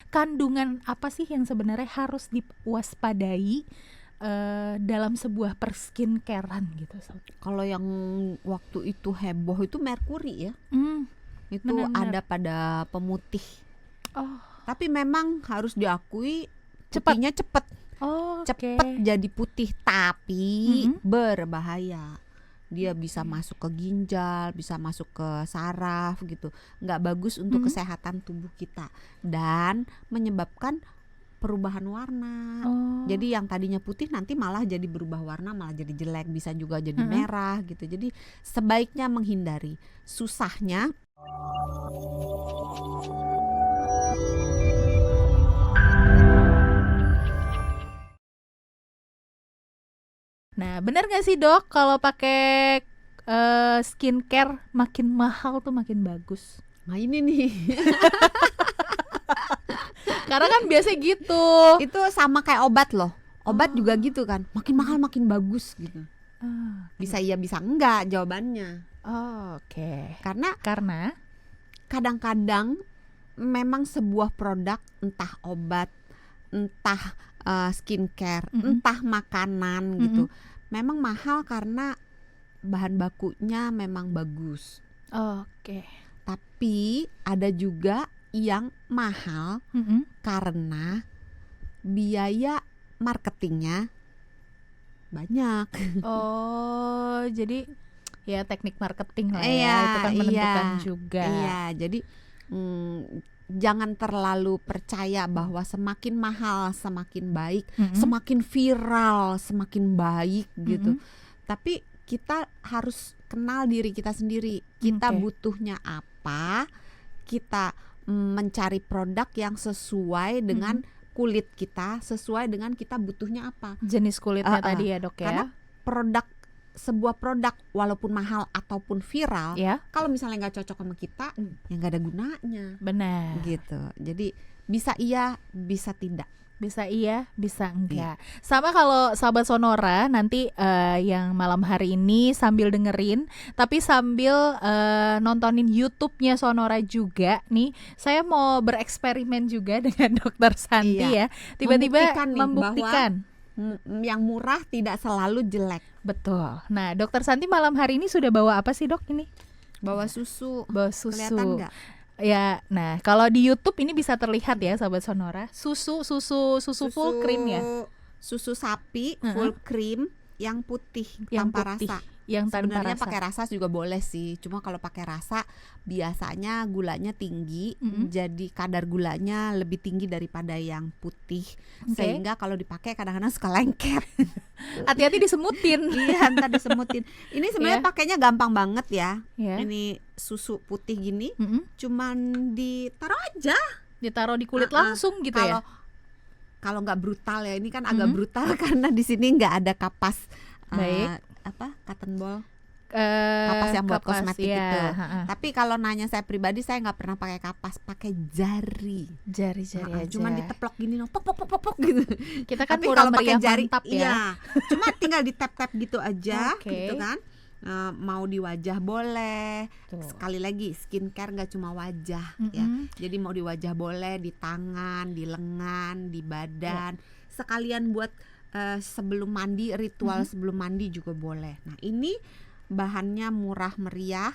kandungan apa sih yang sebenarnya harus diwaspadai dalam sebuah perskincare-an gitu Sob? Kalau yang waktu itu heboh itu merkuri ya. Itu Benar-benar. ada pada pemutih. Oh, Tapi memang harus diakui Cepat. putihnya cepet. oke. Cepet jadi putih, tapi Mm-mm. berbahaya. Dia bisa masuk ke ginjal, bisa masuk ke saraf gitu. Nggak bagus untuk kesehatan tubuh kita dan menyebabkan perubahan warna. Oh. Jadi yang tadinya putih nanti malah jadi berubah warna, malah jadi jelek, bisa juga jadi merah gitu. Jadi sebaiknya menghindari. Susahnya Nah, benar nggak sih dok kalau pakai skincare makin mahal tuh makin bagus? nah ini nih. Karena kan biasa gitu. Itu sama kayak obat loh. Obat juga gitu kan. Makin mahal makin bagus gitu. Bisa iya bisa enggak jawabannya. Oke. Karena kadang-kadang memang sebuah produk, entah obat, entah skincare, entah makanan gitu, memang mahal karena bahan bakunya memang bagus. Oke. Tapi ada juga yang mahal karena biaya marketingnya banyak. Oh, jadi ya teknik marketing lah ya, Iya, itu kan menentukan iya, juga. Iya, jadi jangan terlalu percaya bahwa semakin mahal semakin baik, semakin viral semakin baik gitu. Tapi kita harus kenal diri kita sendiri. Kita butuhnya apa? Kita mencari produk yang sesuai dengan kulit kita, sesuai dengan kita butuhnya apa. Jenis kulitnya tadi ya dok ya. Karena sebuah produk walaupun mahal ataupun viral, kalau misalnya nggak cocok sama kita, ya nggak ada gunanya. Benar. Gitu. Jadi bisa iya, bisa tidak. Bisa iya, bisa enggak. Sama kalau sahabat Sonora nanti yang malam hari ini sambil dengerin, tapi sambil nontonin YouTube-nya Sonora juga nih. Saya mau bereksperimen juga dengan Dokter Santi ya. Tiba-tiba membuktikan yang murah tidak selalu jelek. Betul. Nah, Dokter Santi malam hari ini sudah bawa apa sih dok ini? Bawa susu. Bawa susu. Kelihatan nggak? Ya, nah kalau di YouTube ini bisa terlihat ya sahabat Sonora, susu full cream ya. Susu sapi full cream yang putih yang tanpa putih, rasa. Yang tanpa sebenarnya rasa. Pakai rasa juga boleh sih. Cuma kalau pakai rasa biasanya gulanya tinggi, jadi kadar gulanya lebih tinggi daripada yang putih. Sehingga kalau dipakai kadang-kadang suka lengket. Hati-hati disemutin. Iya, entar disemutin. Ini sebenarnya pakainya gampang banget ya. Ini susu putih gini, cuman ditaruh aja. Ditaruh di kulit langsung gitu ya. Kalau nggak brutal ya, ini kan agak brutal karena di sini nggak ada kapas. Baik. Cotton ball. Kapas yang buat kosmetik itu. Tapi kalau nanya saya pribadi, saya nggak pernah pakai kapas, pakai jari aja. Cuman diteplok gini, pok gitu. Kita kan tapi kalau pakai jari, mantap ya. Cuma tinggal di tap gitu aja, gitu kan. Mau di wajah boleh. Sekali lagi skincare nggak cuma wajah ya. Jadi mau di wajah boleh, di tangan, di lengan, di badan. Sekalian buat sebelum mandi, ritual sebelum mandi juga boleh. Nah ini bahannya murah meriah,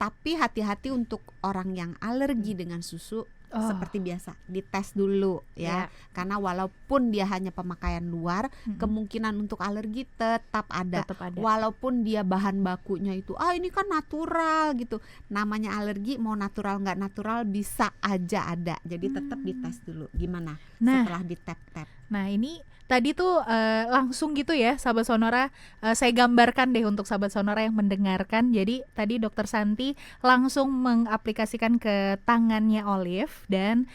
tapi hati-hati untuk orang yang alergi dengan susu. Seperti biasa dites dulu ya. Karena walaupun dia hanya pemakaian luar, kemungkinan untuk alergi tetap ada. Walaupun dia bahan bakunya itu ini kan natural gitu. Namanya alergi mau natural nggak natural bisa aja ada. Jadi tetap dites dulu gimana setelah ditap-tap. Nah ini tadi tuh langsung gitu ya sahabat Sonora, saya gambarkan deh untuk sahabat Sonora yang mendengarkan. Jadi tadi Dokter Santi langsung mengaplikasikan ke tangannya Olive dan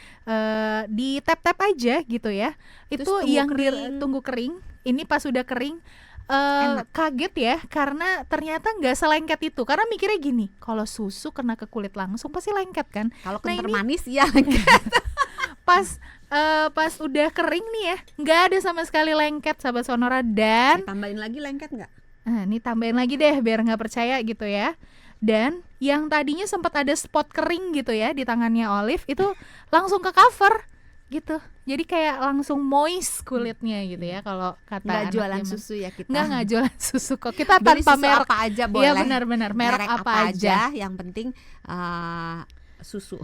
di tap-tap aja gitu ya. Itu yang ditunggu kering. Ini pas sudah kering kaget ya karena ternyata nggak selengket itu. Karena mikirnya gini, kalau susu kena ke kulit langsung pasti lengket kan. Kalau kental manis ya lengket. Pas udah kering nih ya, nggak ada sama sekali lengket sahabat Sonora. Dan tambahin lagi lengket nggak? Nah, ini tambahin lagi deh biar nggak percaya gitu ya. Dan yang tadinya sempat ada spot kering gitu ya di tangannya Olive itu langsung ke cover gitu. Jadi kayak langsung moist kulitnya gitu ya kalau kata nggak anak jualan zaman. susu ya kita. Nggak jualan susu kok. Kita Beli tanpa susu merek. apa aja boleh. Iya benar-benar merek apa aja. Yang penting susu.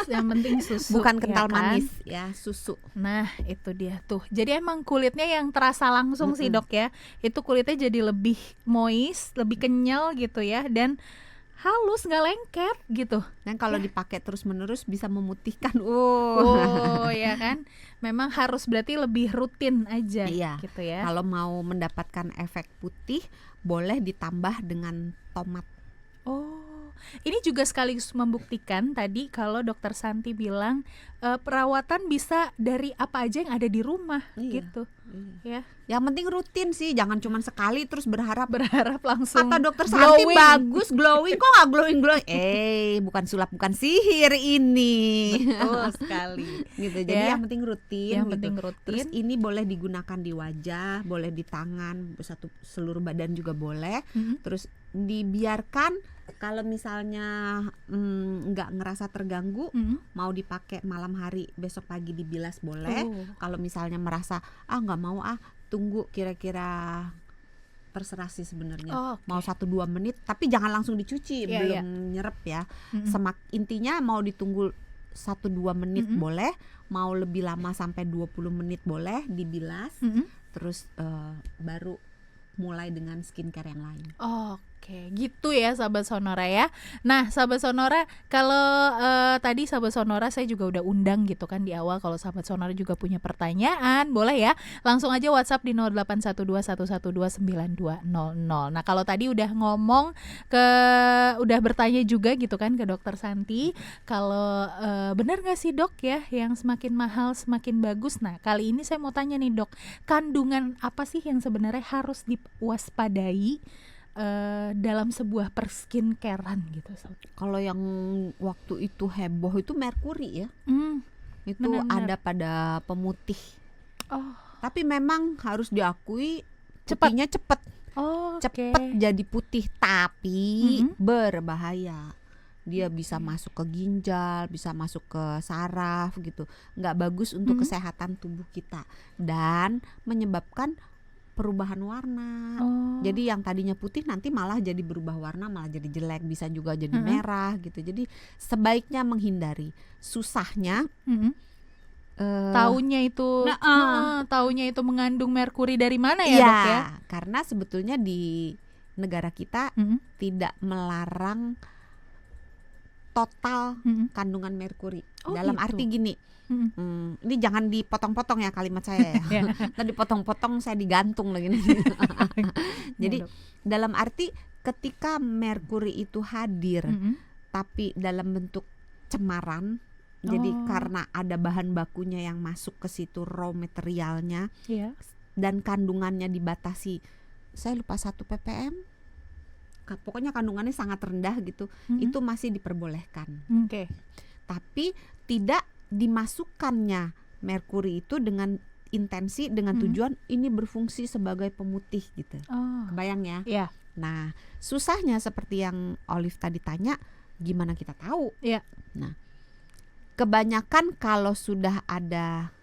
Yang penting susu. Bukan kental ya kan? manis ya, susu. Nah itu dia tuh. Jadi emang kulitnya yang terasa langsung sih dok ya. Itu kulitnya jadi lebih moist, lebih kenyal gitu ya. Dan halus, nggak lengket gitu. Dan kalau dipakai terus-menerus bisa memutihkan. Oh ya kan. Memang harus berarti lebih rutin aja Iya. gitu ya. Kalau mau mendapatkan efek putih, boleh ditambah dengan tomat. Oh, ini juga sekaligus membuktikan tadi kalau dokter Santi bilang perawatan bisa dari apa aja yang ada di rumah gitu. Ya. Yang penting rutin sih, jangan cuma sekali terus berharap langsung. Kata dokter Santi glowing. bagus, glowing, kok nggak glowing. Bukan sulap, bukan sihir ini. Betul sekali. Gitu. Jadi yang penting rutin. Yang gitu. penting rutin. Terus ini boleh digunakan di wajah, boleh di tangan, seluruh badan juga boleh. Terus dibiarkan kalau misalnya nggak ngerasa terganggu, mau dipakai malam hari, besok pagi dibilas boleh. Kalau misalnya merasa nggak mau tunggu kira-kira terserah sih sebenarnya. Mau 1-2 menit, tapi jangan langsung dicuci, belum nyerep ya. Intinya mau ditunggu 1-2 menit boleh, mau lebih lama sampai 20 menit boleh dibilas. Terus baru mulai dengan skincare yang lain. Oke, gitu ya sahabat Sonora ya. Nah sahabat Sonora, kalau tadi sahabat Sonora saya juga udah undang gitu kan di awal. Kalau sahabat Sonora juga punya pertanyaan, boleh ya langsung aja WhatsApp di 081211292200. Nah kalau tadi udah ngomong udah bertanya juga gitu kan ke dokter Santi, kalau benar nggak sih dok ya yang semakin mahal semakin bagus. Nah kali ini saya mau tanya nih dok, kandungan apa sih yang sebenarnya harus diwaspadai dalam sebuah perskincarean gitu. Kalau yang waktu itu heboh itu merkuri ya, itu benar-benar ada pada pemutih. Tapi memang harus diakui Cepat. putihnya cepet, cepet jadi putih, tapi berbahaya. Dia bisa masuk ke ginjal, bisa masuk ke saraf gitu, nggak bagus untuk kesehatan tubuh kita dan menyebabkan perubahan warna. Jadi yang tadinya putih nanti malah jadi berubah warna, malah jadi jelek, bisa juga jadi merah gitu. Jadi sebaiknya menghindari. Susahnya taunya itu mengandung merkuri dari mana ya dok ya? Karena sebetulnya di negara kita tidak melarang total kandungan merkuri. Dalam gitu. arti gini, ini jangan dipotong-potong ya kalimat saya ya. Tadi potong-potong saya digantung lagi nih. Jadi dalam arti ketika merkuri itu hadir, tapi dalam bentuk cemaran. Jadi karena ada bahan bakunya yang masuk ke situ, raw materialnya, dan kandungannya dibatasi, saya lupa 1 ppm. Pokoknya kandungannya sangat rendah gitu, itu masih diperbolehkan. Tapi tidak dimasukkannya merkuri itu dengan intensi, dengan tujuan ini berfungsi sebagai pemutih gitu. Kebayang ya? Nah, susahnya seperti yang Olive tadi tanya, gimana kita tahu? Nah, kebanyakan kalau sudah ada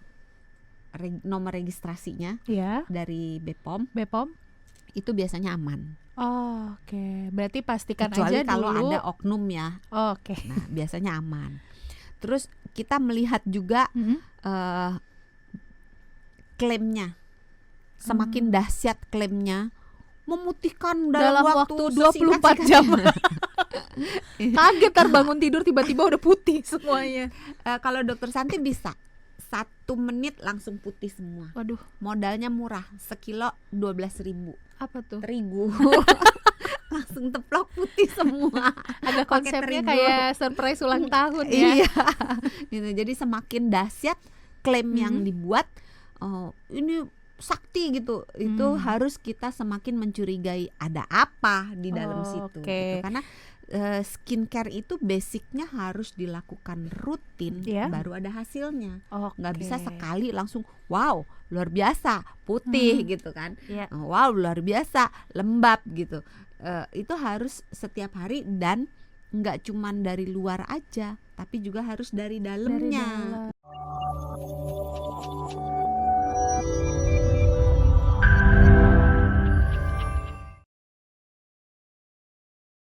nomor registrasinya dari BPOM, itu biasanya aman. Berarti pastikan kecuali aja kalau dulu. ada oknum ya. Nah, biasanya aman. Terus kita melihat juga klaimnya. Semakin dahsyat klaimnya, memutihkan dalam waktu 24 jam. Kaget bangun tidur tiba-tiba udah putih semuanya. Kalau dokter Santi bisa 1 menit langsung putih semua. Waduh. Modalnya murah, sekilo 12.000. Apa tuh? Terigu. Langsung teplok putih semua. Agak konsepnya kayak surprise ulang tahun ya. Iya. Gitu. Jadi semakin dahsyat klaim yang dibuat, ini sakti gitu. Itu harus kita semakin mencurigai ada apa di dalam situ. Gitu. Karena skincare itu basicnya harus dilakukan rutin, baru ada hasilnya. Nggak bisa sekali langsung wow luar biasa putih gitu kan, wow luar biasa lembab gitu. Itu harus setiap hari, dan nggak cuman dari luar aja, tapi juga harus dari dalamnya.